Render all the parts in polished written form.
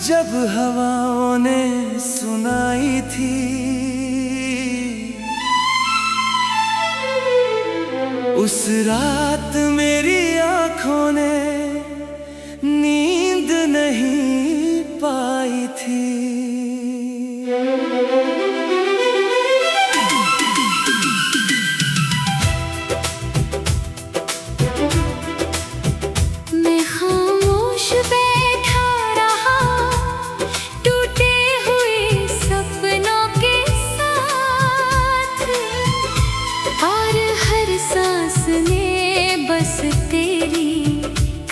जब हवाओं ने सुनाई थी, उस रात मेरी आंखों ने नींद नहीं पाई थी। मैं खामोश बैठा रहा टूटे हुए सपनों के साथ, और हर सांस ने बस तेरी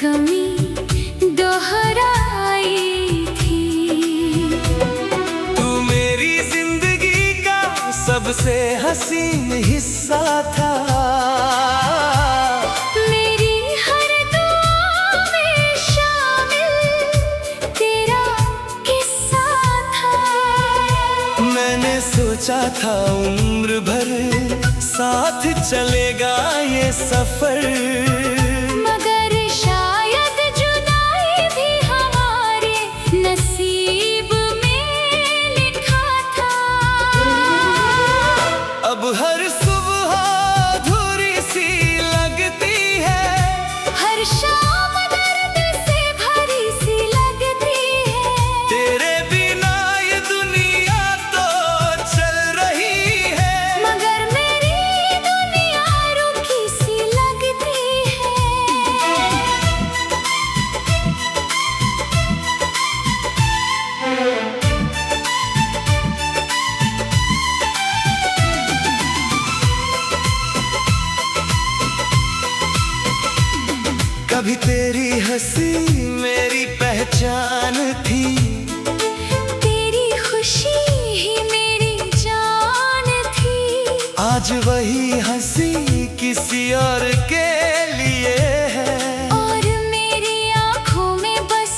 कमी दोहराई थी। तू मेरी जिंदगी का सबसे हसीन हिस्सा था, मेरी हर दुआ में शामिल तेरा किस्सा था। मैंने सोचा था उम्र भर साथ चलेगा ये सफर, मगर शायद जुदाई भी हमारे नसीब में लिखा था। अब हर सुबह अधूरी सी लगती है, हर शाम दर्द से भरी सी लगती है। तेरे बिना ये दुनिया तो चल रही है, मगर मेरी दुनिया रुकी सी लगती है। कभी तेरी हंसी मेरी पहचान थी, तेरी खुशी ही मेरी जान थी। आज वही हंसी किसी और के लिए है, और मेरी आँखों में बस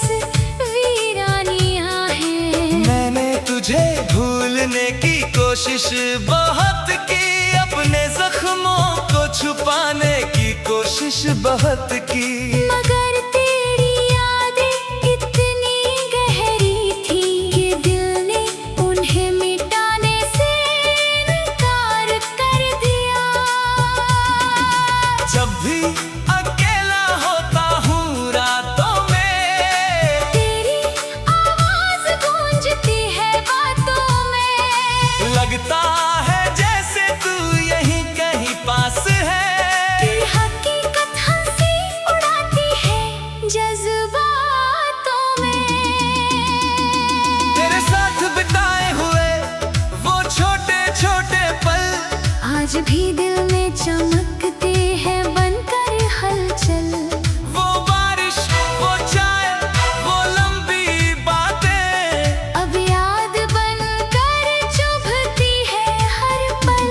वीरानियाँ हैं। मैंने तुझे भूलने की कोशिश बहुत की, अपने जख्मों को छुपाने की कोशिश बहुत की, मगर तेरी यादें इतनी गहरी थी कि दिल ने उन्हें मिटाने से इनकार कर दिया। जब भी अकेला होता हूँ रातों में, तेरी आवाज गूंजती है बातों में। लगता है जैसे तू यहीं कहीं पास है, तेरी हकीकत हंसी उड़ाती है जज्बातों में। तेरे साथ बिताए हुए वो छोटे छोटे पल आज भी दिल में चमकते हैं बनकर हलचल। वो बारिश, वो चाय, वो लंबी बातें अब याद बनकर चुभती है हर पल।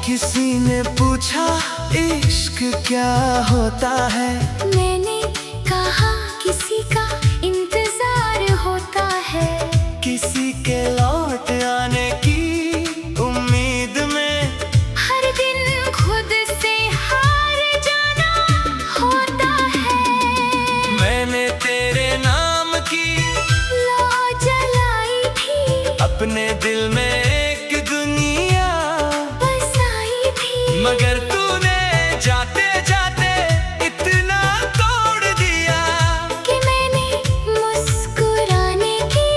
किसी ने पूछा इश्क क्या होता है, मैंने कहा किसी का इंतजार होता है, किसी के लौट आने की उम्मीद में, हर दिन खुद से हार जाना होता है। मैंने तेरे नाम की लो जलाई थी, अपने दिल में एक दुनिया बसाई थी, मगर तूने जाते जाते इतना तोड़ दिया कि मैंने मुस्कुराने की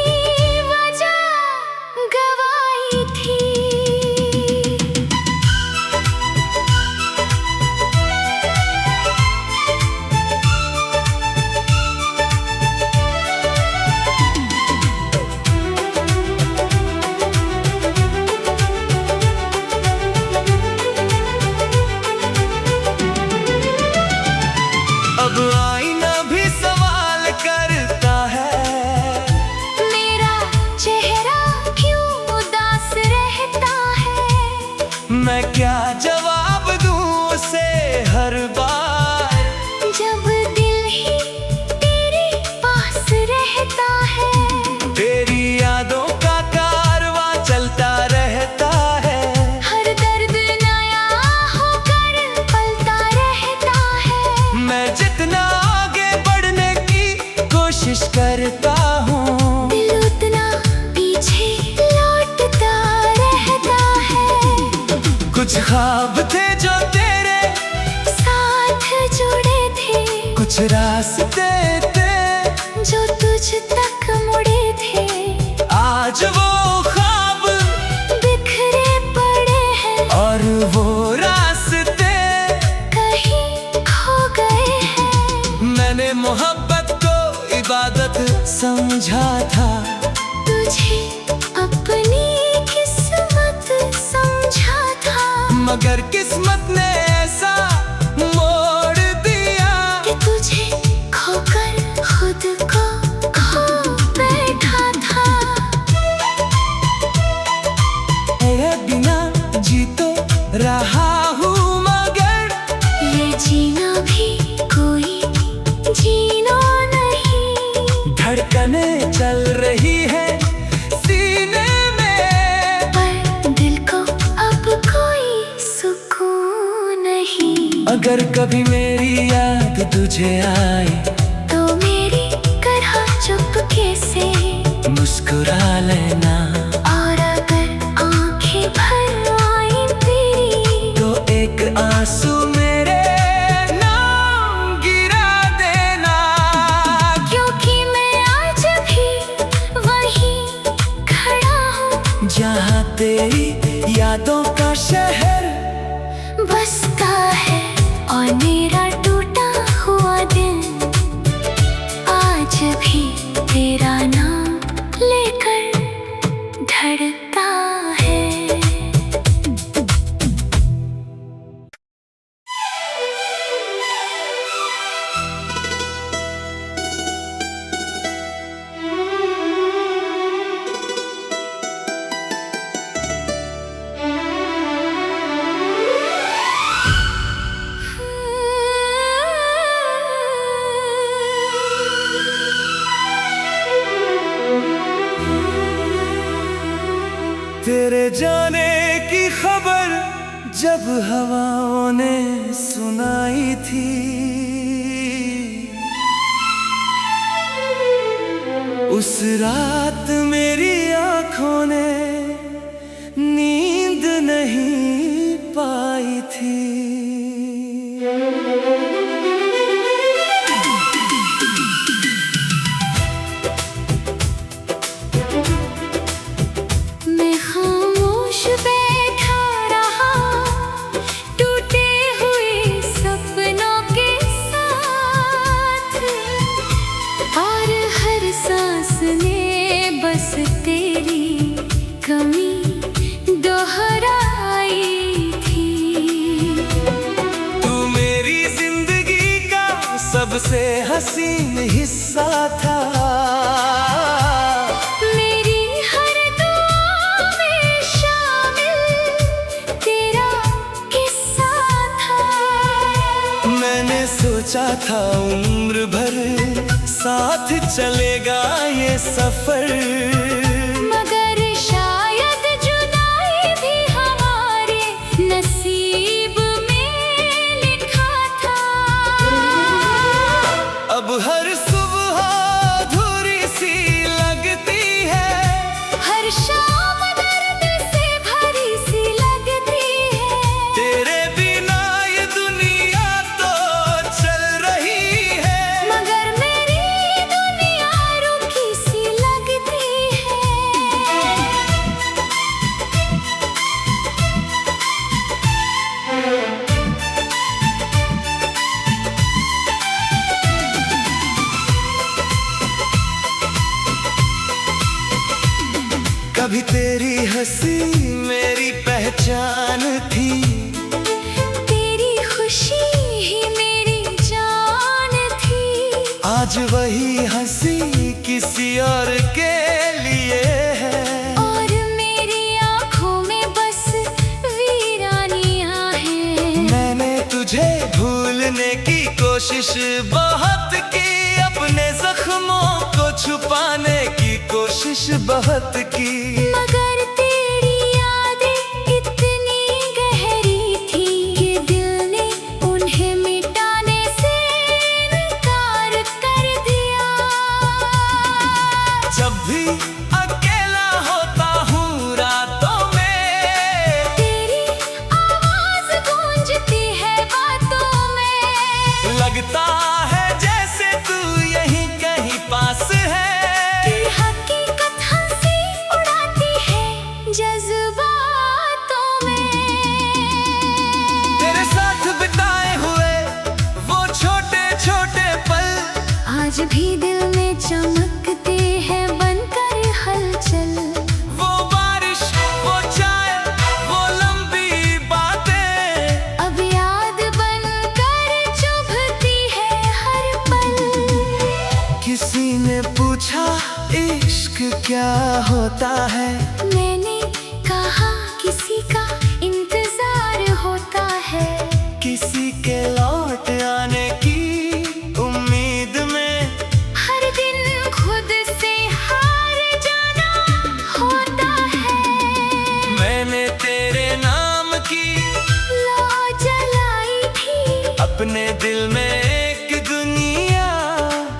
वजह गवाई थी। मगर किस्मत ने ऐसा मोड़ दिया कि तुझे खोकर खुद को खो बैठा था। तेरे बिना जी तो रहा हूँ मगर ये जीना भी कोई जीना नहीं। धड़कने चल रही है सीने में, पर दिल को अब कोई सुकून नहीं। अगर कभी मेरी याद तुझे आए तो मेरी तरह चुपके से मुस्कुरा लेना। और अगर आंखें भर आए तेरी तो एक आंसू मेरे नाम गिरा देना। क्योंकि मैं आज भी वहीं खड़ा हूँ जहाँ तेरी यादों का शहर बसता है। और मेरा टूटा हुआ दिल आज भी तेरा नाम लेकर धड़कता है। तेरे जाने की खबर जब हवाओं ने सुनाई थी, उस रात मेरी आंखों ने नींद नहीं पाई थी। मैं खामोश बैठा रहा टूटे हुए सपनों के साथ। और हर सांस ने बस तेरी कमी दोहराई थी। तू मेरी जिंदगी का सबसे हसीन हिस्सा था। मेरी हर दुआ में शामिल तेरा किस्सा था। मैंने सोचा था उम्र भर साथ चलेगा ये सफर, मगर शायद जुदाई भी हमारे नसीब में लिखा था। अब हर सुबह अधूरी सी लगती है, हर शाम दर्द से भरी सी लगती है। तेरे बिना ये दुनिया तो चल रही है, मगर मेरी दुनिया रुकी सी लगती है। कभी तेरी हंसी मेरी पहचान थी, तेरी खुशी ही मेरी जान थी। आज वही हंसी किसी और के लिए है। और मेरी आँखों में बस वीरानियाँ हैं। मैंने तुझे भूलने की कोशिश बहुत की, अपने जख्मों को छुपाने की कोशिश बहुत की। मगर तेरी यादें इतनी गहरी थी कि दिल ने उन्हें मिटाने से इनकार कर दिया। जब भी अकेला होता हूँ रातों में, तेरी आवाज गूंजती है बातों में। लगता है जैसे तू यहीं कहीं पास है। हकीकत हंसी उड़ाती इश्क क्या होता है? मैंने कहा किसी का इंतजार होता है, किसी के लौट आने की उम्मीद में हर दिन खुद से हार जाना होता है। मैंने तेरे नाम की लौ जलाई थी, अपने दिल में एक दुनिया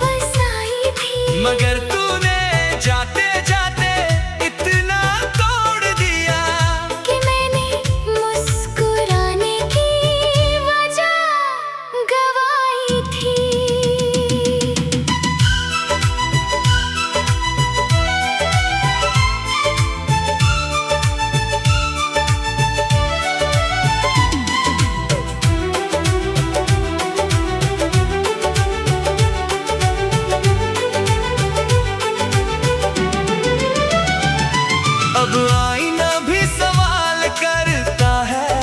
बसाई थी, मगर तूने जाते जाते इतना तोड़ दिया कि मैंने मुस्कुराने की वजह गवाई थी। अब आईना भी सवाल करता है,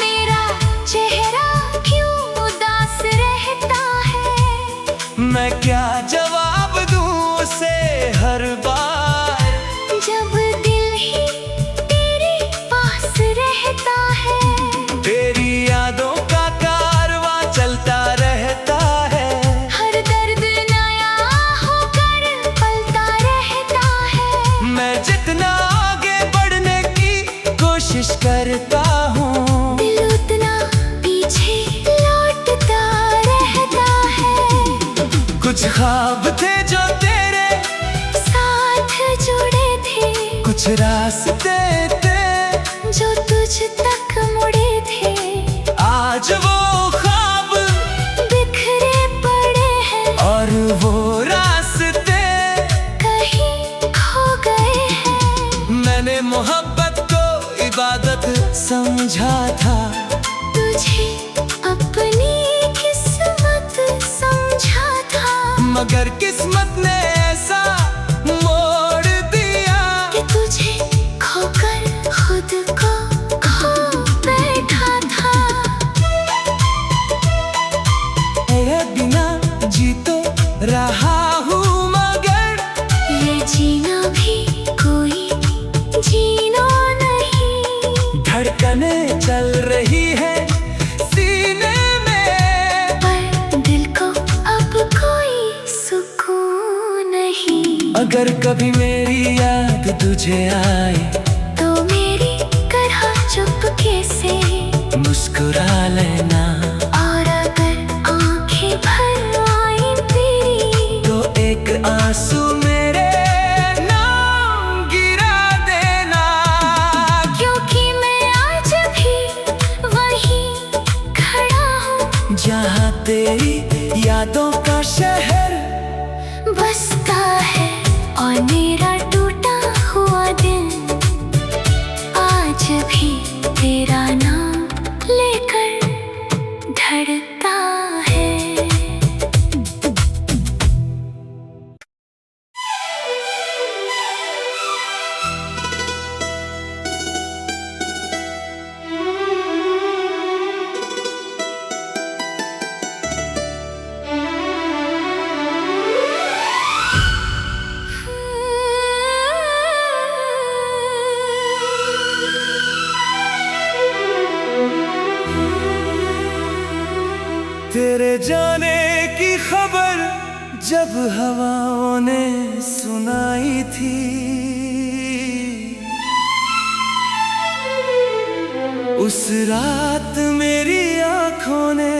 मेरा चेहरा क्यों उदास रहता है? मैं क्या जवाब दूं उसे हर बार जब दिल ही तेरे पास रहता है। तेरी यादों का कारवां चलता रहता है। हर दर्द नया होकर पलता रहता है। मैं जितना आगे बढ़ने की कोशिश करता हूँ, दिल उतना पीछे लौटता रहता है। कुछ ख्वाब थे जो तेरे साथ जुड़े थे, कुछ रास्ते थे जो तुझ तक मुड़े थे। आज वो ख्वाब बिखरे पड़े हैं, और वो रास्ते कहीं खो गए हैं। मैंने मोहब्बत को इबादत समझा था, तुझे अपनी किस्मत समझा था, मगर किस्मत ने ऐसा मोड़ दिया कि तुझे खोकर खुद को खो बैठा था। तेरे बिना जी तो रहा हूँ, मगर ये जीना भी कोई जीना नहीं, धड़कने चल रही है सीने में, पर दिल को अब कोई सुकून नहीं। अगर कभी मेरी याद तुझे आए तो मेरी तरह चुपके से मुस्कुरा लेना, और अगर आंखें भर आए तेरी तो एक आंसू मेरे नाम गिरा देना। क्योंकि मैं आज भी वहीं खड़ा हूँ जहाँ तेरी यादों का शहर बसता है, और मेरा टूटा हुआ दिल आज भी तेरा नाम लेकर धड़कता है। तेरे जाने की खबर जब हवाओं ने सुनाई थी, उस रात मेरी आंखों ने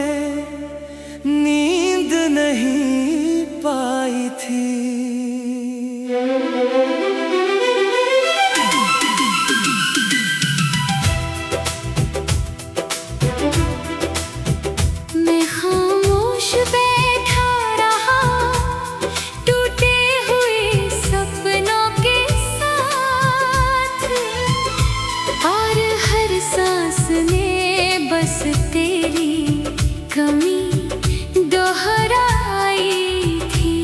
नींद नहीं पाई थी। मैं खामोश बैठा रहा, टूटे हुए सपनों के साथ, और हर सांस में बस तेरी कमी दोहराई थी।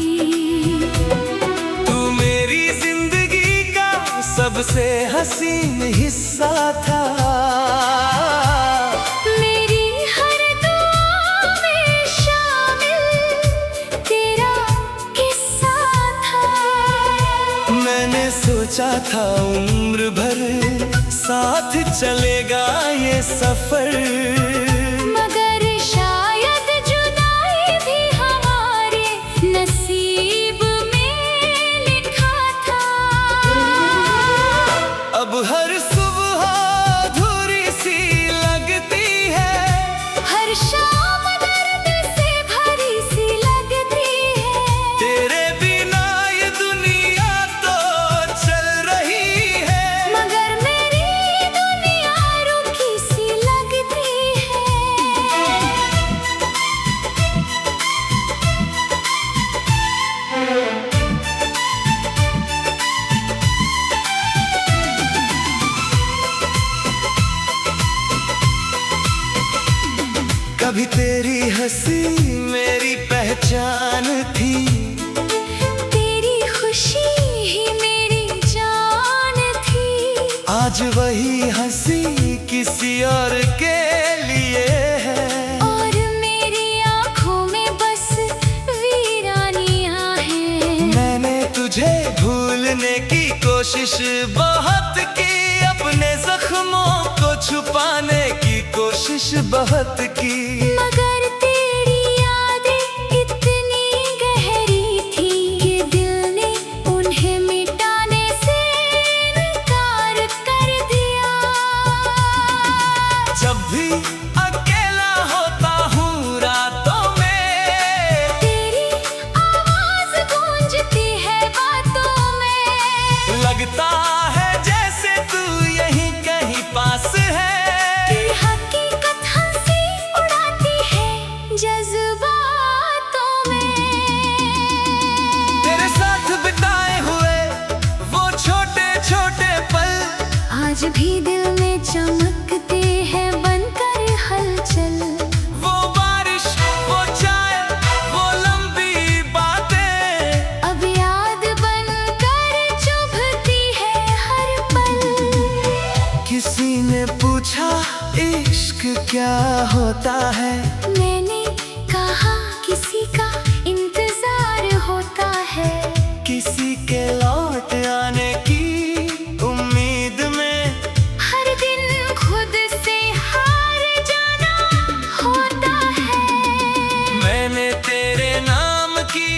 तू मेरी जिंदगी का सबसे हसीन हिस्सा था, मेरी हर दुआ में शामिल तेरा किस्सा था। सोचा था उम्र भर साथ चलेगा ये सफर, मगर शायद जुदाई भी हमारे नसीब में लिखा था। अब हर सुबह अधूरी सी लगती है, हर शाम दर्द से भरी सी लगती है। तेरे बिना ये दुनिया तो चल रही है, मगर मेरी दुनिया रुकी सी लगती है। कभी तेरी हंसी मेरी पहचान थी, तेरी खुशी ही मेरी जान थी। आज वही हंसी किसी और के लिए है, और मेरी आँखों में बस वीरानियां हैं। मैंने तुझे भूलने की कोशिश बहुत की, अपने जख्मों को छुपाने की कोशिश बहुत की, मगर तेरी यादें इतनी गहरी थी कि दिल ने उन्हें मिटाने से इनकार कर दिया। जब भी अकेला होता हूँ रातों में, तेरी आवाज गूंजती है बातों में। लगता है जैसे तू यहीं कहीं पास है, तेरी हकीकत हंसी उड़ाती है जज्बातों में। तेरे साथ बिताए हुए वो छोटे छोटे पल आज भी दिल में चमकते हैं बनकर हलचल। वो बारिश, वो चाय, वो लंबी बातें अब याद बनकर चुभती है हर पल। किसी ने पूछा इश्क क्या होता है, मैंने कहा किसी का इंतजार होता है, किसी के लौट आने की उम्मीद में, हर दिन खुद से हार जाना होता है। मैंने तेरे नाम की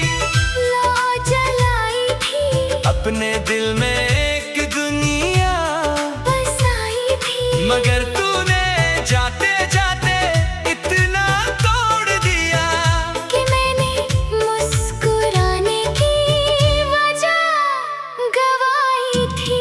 लो जलाई थी, अपने दिल में एक दुनिया बसाई थी, मगर तूने जाते जाते इतना तोड़ दिया कि मैंने मुस्कुराने की वजह गवाई थी।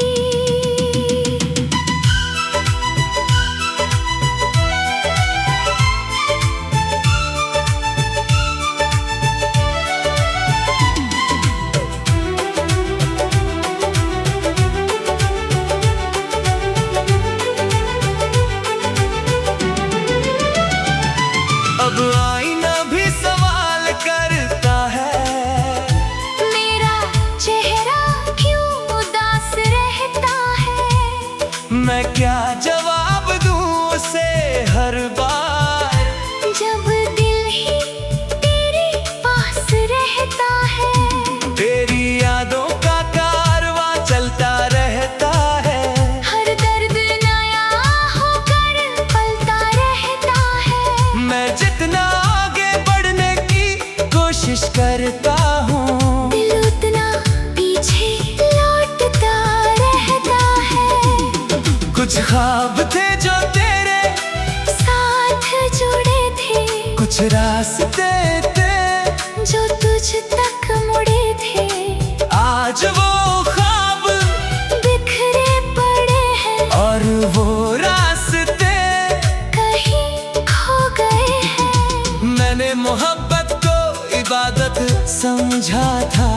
अब आईना भी सवाल करता है, मेरा चेहरा क्यों उदास रहता है। मैं क्या जवाब दूं उसे हर बार, जब दिल ही तेरे पास रहता है। तेरी यादों का कारवां चलता रहता है, हर दर्द नया होकर पलता रहता है। मैं जितना आगे बढ़ने की कोशिश करता हूँ, दिल उतना पीछे लौटता रहता है। कुछ ख्वाब थे जो तेरे साथ जुड़े थे, कुछ रास्ते थे जो तुझ तक मुड़े थे। आज वो ख्वाब बिखरे पड़े हैं, और वो रास्ते कहीं खो गए हैं। मैंने मोहब्बत को इबादत समझा था,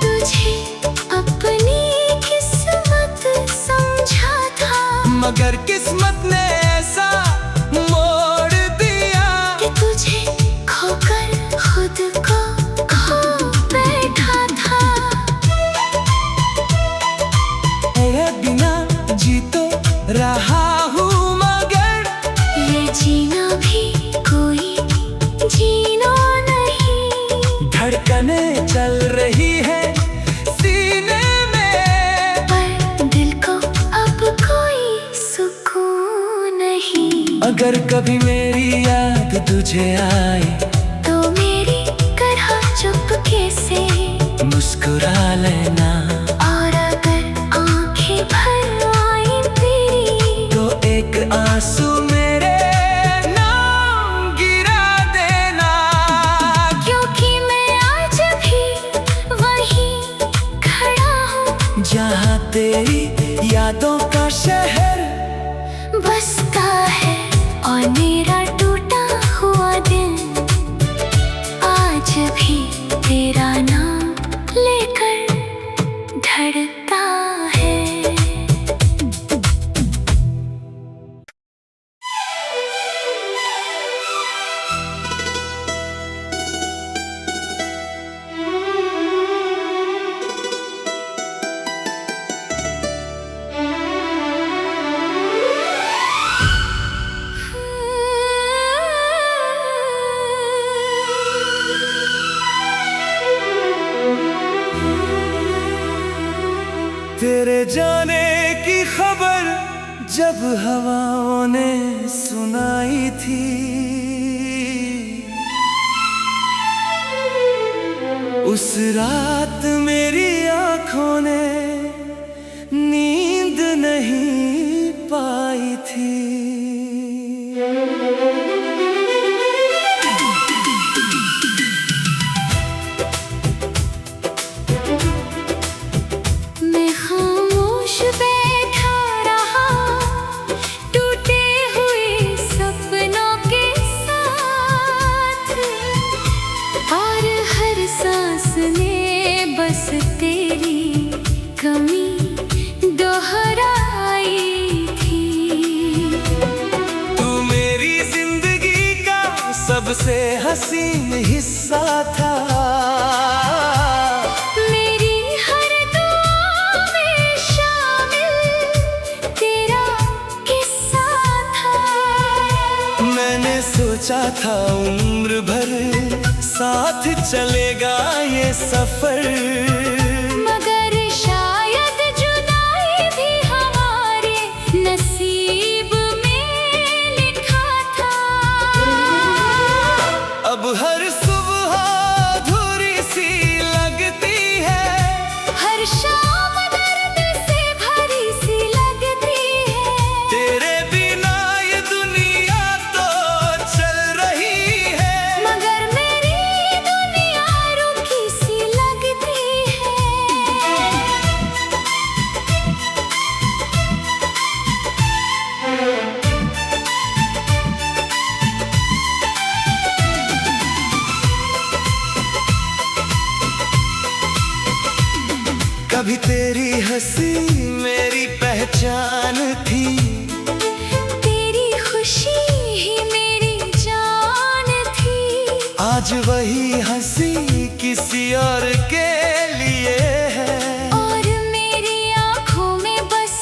तुझे अपनी किस्मत समझा था, मगर किस्मत ने ऐसा मोड़ दिया कि तुझे खोकर खुद को खो बैठा था। तेरे बिना जी तो रहा हूँ, मगर ये जीना भी कोई जीना नहीं। धड़कने चल रही है सीने में, अगर कभी मेरी याद तुझे आए तो मेरी तरह चुपके से मुस्कुरा लेना। और अगर आंखें भर आए तेरी तो एक आंसू मेरे नाम गिरा देना। क्योंकि मैं आज भी वहीं खड़ा हूँ जहाँ तेरी यादों का शहर बसता है। और मेरा टूटा हुआ दिल आज भी तेरा नाम लेकर धड़कता है। तेरे जाने की खबर जब हवाओं ने सुनाई थी, उस रात मेरी आंखों ने नींद नहीं पाई थी। मैं खामोश बैठा रहा टूटे हुए सपनों के साथ। और हर सांस में बस तेरी कमी दोहराई थी। तू मेरी जिंदगी का सबसे हसीन हिस्सा था। मेरी हर दुआ में शामिल तेरा किस्सा था। मैंने सोचा था उम्र भर साथ चलेगा ये सफर, मगर शायद जुदाई भी हमारे नसीब में लिखा था। अब हर सुबह अधूरी सी लगती है, हर शाम दर्द से भरी सी लगती है। तेरे बिना ये दुनिया तो चल रही है, मगर मेरी दुनिया रुकी सी लगती है। कभी तेरी हंसी मेरी पहचान थी, तेरी खुशी ही मेरी जान थी। आज वही हंसी किसी और के लिए है। और मेरी आँखों में बस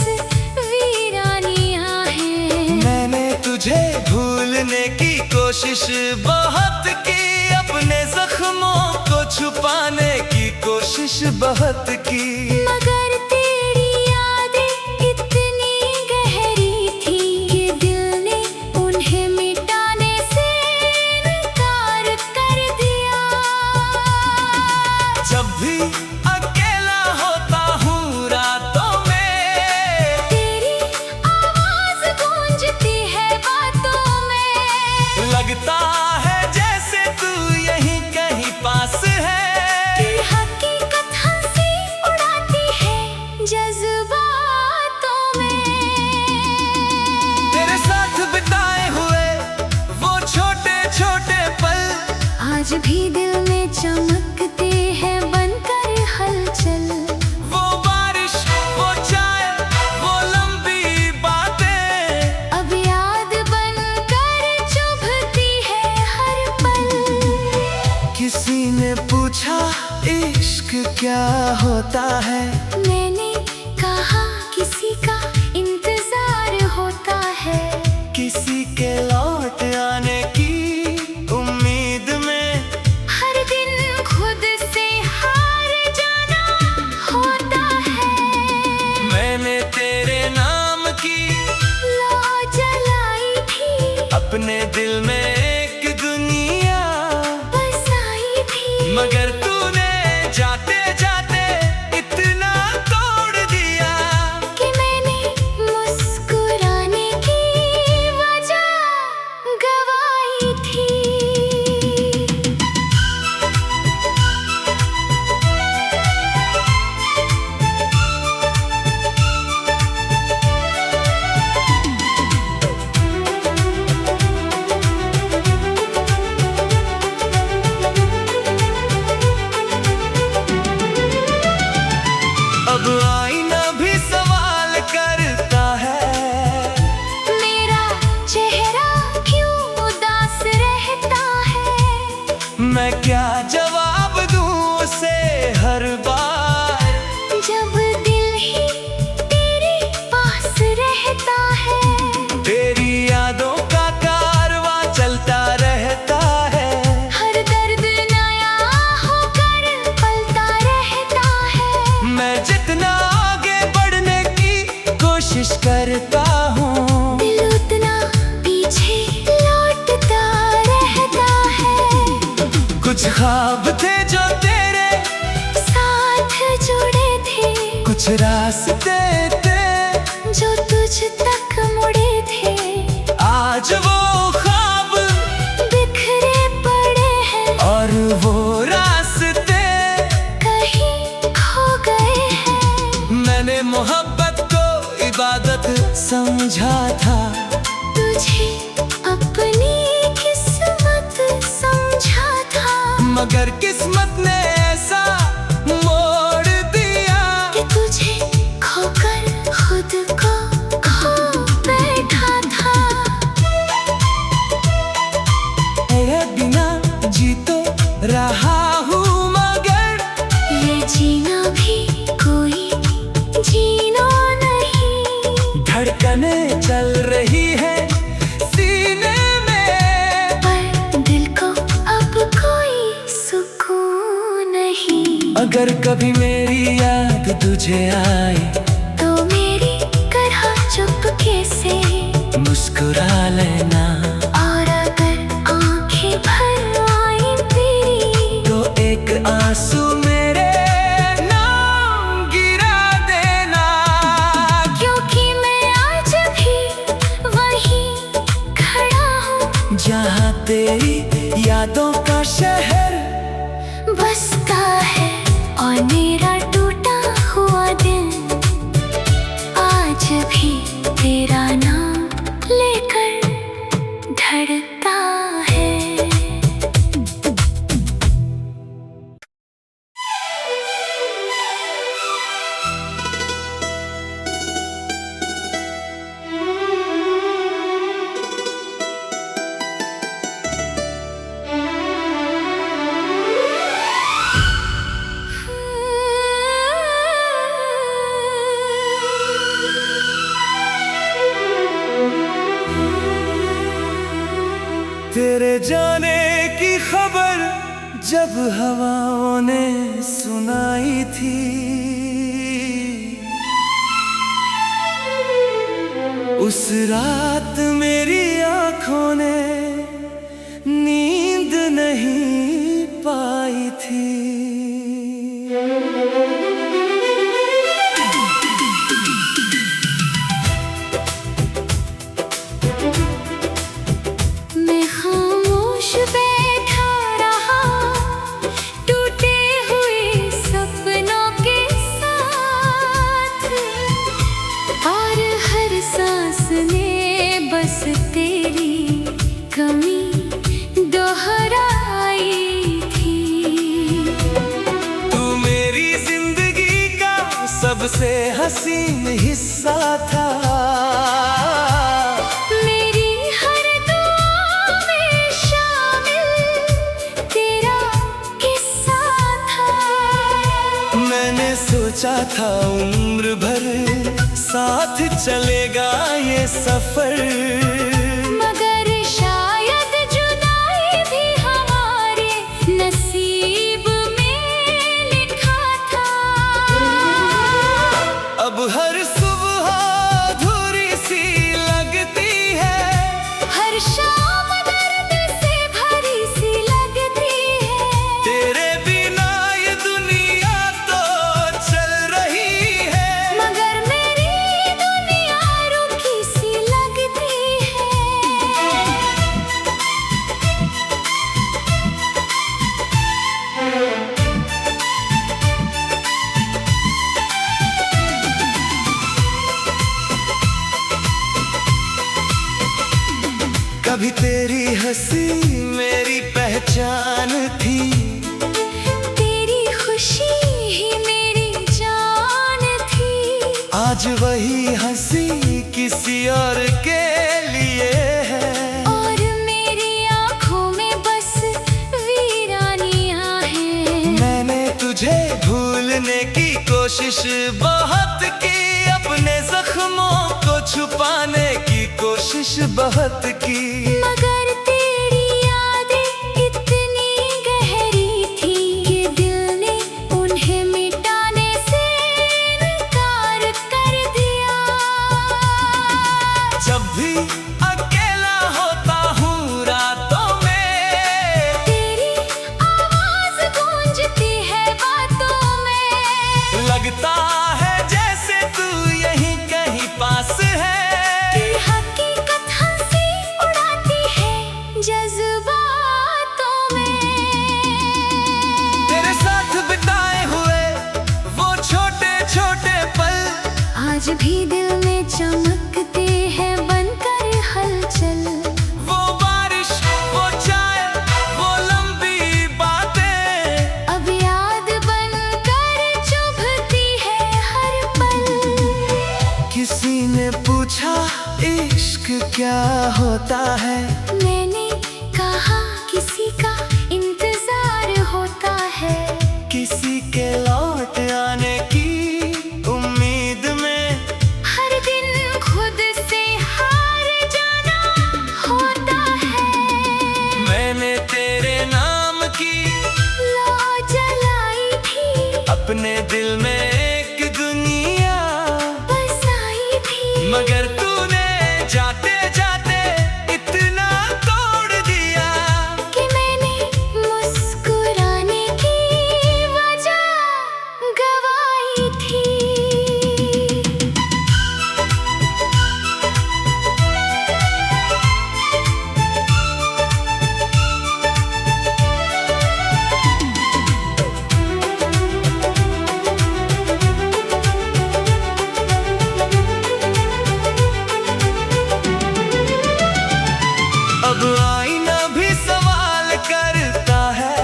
वीरानियाँ हैं। मैंने तुझे भूलने की कोशिश बहुत की, अपने जख्मों को छुपाने की कोशिश बहुत की। मगर तेरी यादें इतनी गहरी थी कि दिल ने उन्हें मिटाने से इनकार कर दिया। जब भी अकेला होता हूँ रातों में, तेरी आवाज गूंजती है बातों में। लगता है जैसे तू यहीं कहीं पास है। तेरी हकीकत हंसी उड़ाती है जज्बातों में। तेरे साथ बिताए हुए वो छोटे छोटे पल आज भी दिल में चमकते हैं बनकर हलचल। वो बारिश, वो चाय, वो लंबी बातें अब याद बनकर चुभती है हर पल। किसी ने पूछा इश्क क्या होता है, मैंने कहा किसी का इंतजार होता है। किसी के लौट आने की उम्मीद में, हर दिन खुद से हार जाना होता है। मैंने तेरे नाम की लो जलाई थी करता हूँ। दिल उतना पीछे लौटता रहता है। कुछ ख्वाब थे जो तेरे साथ जुड़े थे, कुछ रास्ते थे जो तुझ तक मुड़े थे। आज वो ख्वाब बिखरे पड़े हैं और वो रास्ते कहीं खो गए हैं। मैंने मोहब्बत को इबादत समझा था, तुझे अपनी किस्मत समझा था। मगर किस्मत ने ऐसा मोड़ दिया कि तुझे खोकर खुद को खो बैठा था। तेरे बिना जी तो रहा हूँ, मगर ये जीना भी कोई जीना नहीं। धड़कने चल रही है सीने में, पर दिल को अब कोई सुकून नहीं। अगर कभी मेरी याद तुझे आए तो मेरी तरह चुपके से मुस्कुरा लेना। और अगर आंखें भर आए तेरी तो एक आंसू मेरे नाम गिरा देना। क्योंकि मैं आज भी वहीं खड़ा हूँ जहाँ तेरी यादों का शहर बसता है। और मेरा टूटा हुआ दिल आज भी तेरा नाम लेकर धड़कता है। तेरे जाने की खबर जब हवाओं ने सुनाई थी, उस रात मेरी आंखों ने नींद नहीं पाई थी। मैं खामोश बैठा रहा टूटे हुए सपनों के साथ। और हर सांस ने बस तेरी कमी दोहराई थी। तू मेरी जिंदगी का सबसे हसीन हिस्सा था। मेरी हर दुआ में शामिल तेरा किस्सा था। मैंने सोचा था उम्र भर साथ चलेगा ये सफर, मगर शायद जुदाई भी हमारे नसीब में लिखा था। अब हर सुबह अधूरी सी लगती है, हर शाम दर्द से भरी सी लगती है। तेरे बिना ये दुनिया तो चल रही है, मगर मेरी दुनिया रुकी सी लगती है। कभी तेरी हंसी मेरी पहचान थी, तेरी खुशी ही मेरी जान थी। आज वही हंसी किसी और के लिए है। और मेरी आंखों में बस वीरानियां हैं। मैंने तुझे भूलने की कोशिश बहुत की, अपने जख्मों को छुपाने की कोशिश बहुत की। मगर तेरी यादें इतनी गहरी थी कि दिल ने उन्हें मिटाने से इनकार कर दिया। आज भी दिल में चमकते हैं बनकर हलचल। वो बारिश, वो चाय, वो लंबी बातें अब याद बनकर चुभती है हर पल। किसी ने पूछा इश्क क्या होता है, मैंने कहा किसी का इंतजार होता है। किसी के लौट आने की उम्मीद में हर दिन खुद से हार जाना होता है। मैंने तेरे नाम की लौ जलाई थी, अपने दिल में एक दुनिया बसाई थी। मगर तूने जाते जाते इतना तोड़ दिया कि मैंने मुस्कुराने की वजह गवाई थी। अब आईना भी सवाल करता है,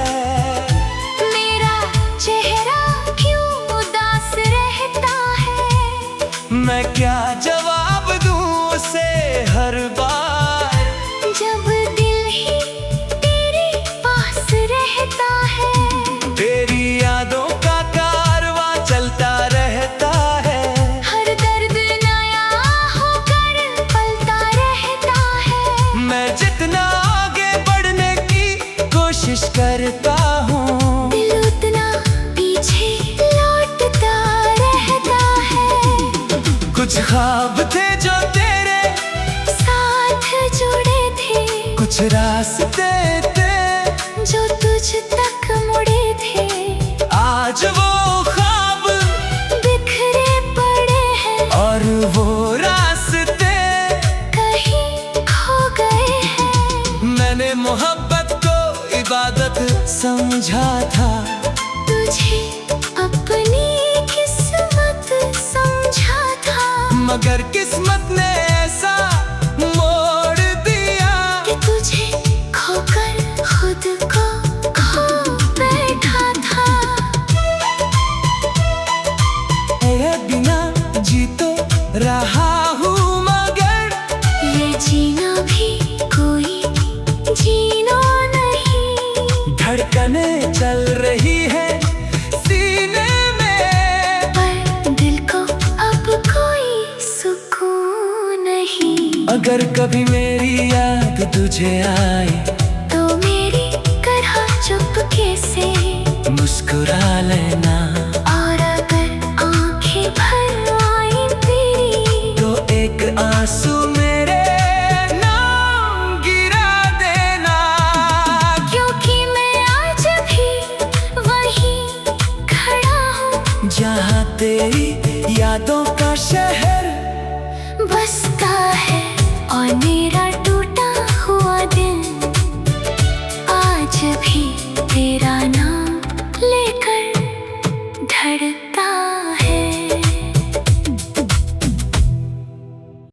मेरा चेहरा क्यों उदास रहता है। मैं क्या जवाब दूं उसे हर बार, जब दिल ही तेरे पास रहता है। तेरी यादों का कारवां चलता रहता है। हर दर्द नया होकर पलता रहता है। मैं जितना आगे बढ़ने की कोशिश करता हूँ, दिल उतना पीछे लौटता रहता है। कुछ ख्वाब थे जो तेरे साथ जुड़े थे, कुछ रास्ते थे जो तुझ तक मुड़े थे। आज वो ख्वाब बिखरे पड़े हैं, और वो रास्ते कहीं खो गए हैं। मैंने मोहब्बत को इबादत समझा था, तुझे अपनी किस्मत समझा था। मगर किस्मत ने ऐसा मोड़ दिया कि तुझे खोकर खुद को खो बैठा था। तेरे बिना जी तो रहा हूँ, मगर ये जीना भी कोई जीना नहीं। धड़कने चल रही है सीने में, पर दिल को अब कोई सुकून नहीं। अगर कभी मेरी याद तुझे आए तो मेरी तरह चुपके से मुस्कुरा लेना, और अगर आंखें भर आए तेरी तो एक आंसू मेरे नाम गिरा देना। क्योंकि मैं आज भी वहीं खड़ा हूँ जहाँ तेरी यादों का शहर बसता है और मेरा